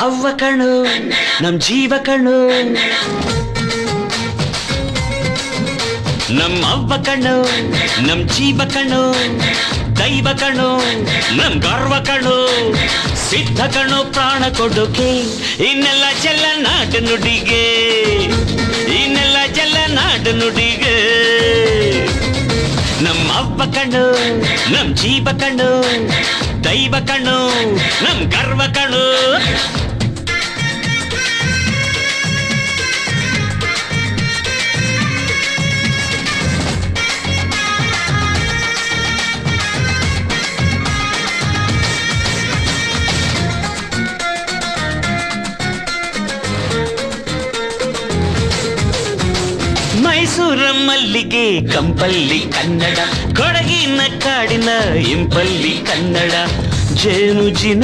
ಅವ್ವ ಕಣು ನಮ್ ಜೀವ ಕಣು, ನಮ್ ಅವ್ವ ಕಣು ನಮ್ ಜೀವ ಕಣು, ದೈವ ಕಣು ನಮ್ ಗರ್ವ ಕಣು, ಸಿದ್ಧ ಕಣು ಪ್ರಾಣ ಕೊಡೋಕೆ ಇನ್ನೆಲ್ಲ ಜಲ್ಲ ನಾಡು ನುಡಿಗೆ, ಇನ್ನೆಲ್ಲ ಜಲ್ಲ ನಾಡು ನುಡಿಗೆ. ನಮ್ ಅವ್ವ ಕಣು ನಮ್ ಜೀವ ಕಣು, ದೈವ ಕಣು ನಮ್ ಗರ್ವ ಕಣು. ಮೈಸೂರ ಮಲ್ಲಿಗೆ ಕಂಪಲ್ಲಿ ಕನ್ನಡ, ಕೊಡಗಿನ ಕಾಡಿನ ಇಂಪಲ್ಲಿ ಕನ್ನಡ, ಜೇನು ಜಿನು